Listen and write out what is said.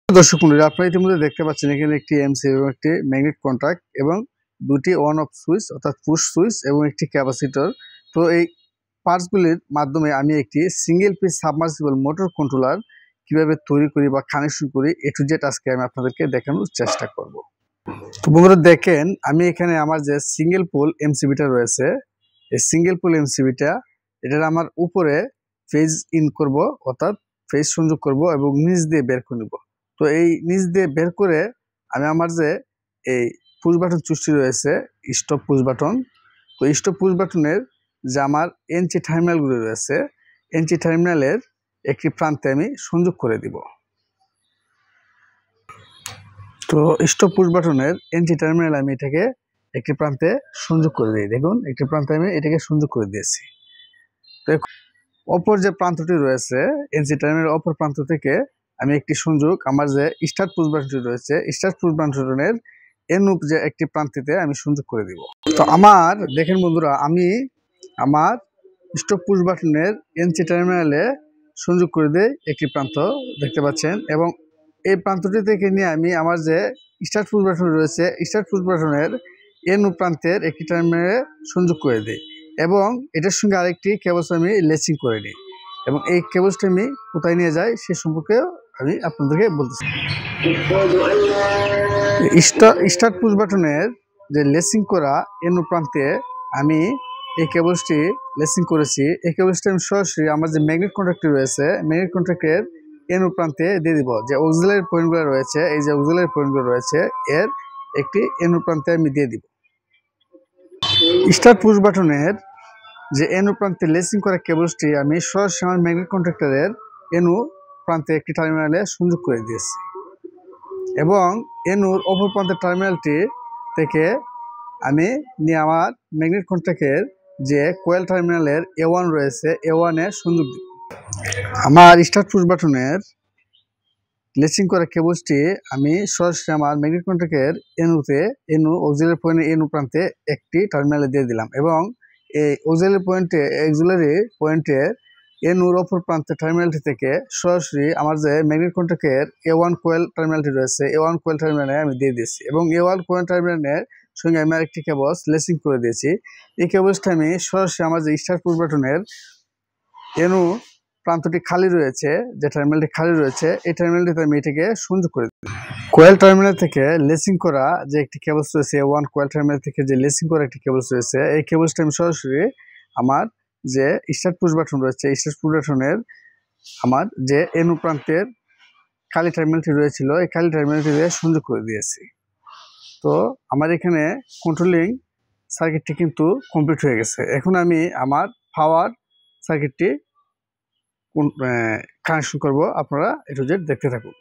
দর্শক মণ্ডলী, আপনারা ইতিমধ্যে দেখতে পাচ্ছেন এখানে একটি এমসি এবং একটি ম্যাগনেট কন্ট্যাক্ট এবং দুটি অন অফ সুইচ অর্থাৎ পুশ সুইচ এবং একটি ক্যাপাসিটর। তো এই পার্টসগুলির মাধ্যমে আমি একটি single piece submersible motor controller কিভাবে তৈরি করি বা কানেকশন করি এ টু জেড আজকে আমি আপনাদেরকে দেখানোর চেষ্টা করব। তো বন্ধুরা দেখেন, আমি এখানে আমার যে সিঙ্গেল পোল এমসিবিটা রয়েছে, এই সিঙ্গেল পোল এমসিবিটা এটার আমার উপরে ফেজ ইন করব অর্থাৎ ফেজ সংযোগ করব এবং নিচ দিয়ে বের করে নেব। তো এই নিচ দিয়ে বের করে আমি আমার যে এই পুশ বাটন চুষ্টি রয়েছে স্টপ পুশ বাটন, তো স্টপ পুশ বাটনের যে আমার এনসি টার্মিনালগুলি রয়েছে এনসি টার্মিনালের একটি প্রান্তে আমি সংযোগ করে দিব। তো স্টপ পুশ বাটনের এনসি টার্মিনাল আমি এটাকে একটি প্রান্তে সংযোগ করে দিই। দেখুন, একটি প্রান্তে আমি এটাকে সংযোগ করে দিয়েছি। তো অপর যে প্রান্তটি রয়েছে এনসি টার্মিনালের অপর প্রান্ত থেকে আমি একটি সংযোগ আমার যে স্টার্ট পুশ বাটনটি রয়েছে স্টার্ট পুশ বাটনের এনুপ যে একটি প্রান্তিতে আমি সংযোগ করে দিব। তো আমার দেখেন বন্ধুরা, আমি আমার স্টপ পুশ বাটনের এনসি টার্মিনালে সংযোগ করে দিই একটি প্রান্ত দেখতে পাচ্ছেন, এবং এই প্রান্তটি থেকে নিয়ে আমি আমার যে স্টার্ট পুশ বাটন রয়েছে স্টার্ট পুশ বাটনের এনুপ প্রান্তের একটি টার্মিনালে সংযোগ করে দিই এবং এটার সঙ্গে আরেকটি কেবলস আমি লেসিং করে নিই এবং এই কেবলসটা আমি কোথায় নিয়ে যাই সে সম্পর্কে আমি আপনাদেরকে বলতেছি। স্টার্ট পুশ বাটনের যে লেসিং করা এনু প্রান্তে আমি এই কেবলসটি লেসিং করেছি। এই কেবলসটি আমি সরাসরি আমার যে ম্যাগনেট কন্ট্যাক্টটি রয়েছে ম্যাগনেট কন্ট্যাক্টের এনু প্রান্তে দিয়ে দিব। যে অক্সিলারি পয়েন্টগুলো রয়েছে, এই যে অক্সিলারি পয়েন্টগুলো রয়েছে এর একটি এনু প্রান্তে আমি দিয়ে দিব। স্টার্ট পুশ বাটনের যে এনু প্রান্তে লেসিং করা কেবলসটি আমি সরাসরি আমার ম্যাগনেট কন্ট্যাক্টরের এনু প্রান্তে একটি টার্মিনালে সংযোগ করে দিয়েছি এবং এনুর অপর প্রান্তের টার্মিনালটি থেকে আমি নিয়ে আমার ম্যাগনেট কন্ট্যাক্টের যে কোয়েল টার্মিনালের A1 রয়েছে A1 এ সংযোগ দিব। আমার স্টার্ট পুশ বাটনের লেসিং করা কেবলসটি আমি সরাসরি আমার ম্যাগনেট কন্ট্যাক্টের এনু অক্সিলারি পয়েন্টের এনু প্রান্তে একটি টার্মিনালে দিয়ে দিলাম এবং এই অক্সিলারি পয়েন্টের এনুর অপর প্রান্তের টার্মিনালটি থেকে সরাসরি আমার যে ম্যাগনেট কন্ট্যাক্টের A1 কোয়েল টার্মিনালটি রয়েছে A1 কোয়েল টার্মিনালে আমি দিয়ে দিয়েছি এবং A1 কোয়েল টার্মিনালের সঙ্গে আমি আরেকটি কেবলস লেসিং করে দিয়েছি। এই কেবলসটা আমি সরাসরি আমার যে স্টার্ট পুশ বাটনের এনু প্রান্তটি খালি রয়েছে, যে টার্মিনালটি খালি রয়েছে এই টার্মিনালটিতে আমি এটাকে সংযোগ করে দিই। কোয়েল টার্মিনাল থেকে লেসিং করা যে একটি কেবলস রয়েছে A1 কোয়েল টার্মিনাল থেকে যে লেসিং করা একটি কেবলস রয়েছে এই কেবলসটা আমি সরাসরি আমার যে স্টার্ট পুশ বাটন রয়েছে স্টার্ট পুশ বাটনের আমার যে এনু প্রান্তের খালি টার্মিনালটি রয়েছিল এই খালি টার্মিনালটিতে সংযোগ করে দিয়েছি। তো আমার এখানে কন্ট্রোলিং সার্কিটটি কিন্তু কমপ্লিট হয়ে গেছে। এখন আমি আমার পাওয়ার সার্কিটটি কানেকশন করব। আপনারা এ টু জেড দেখতে থাকুন।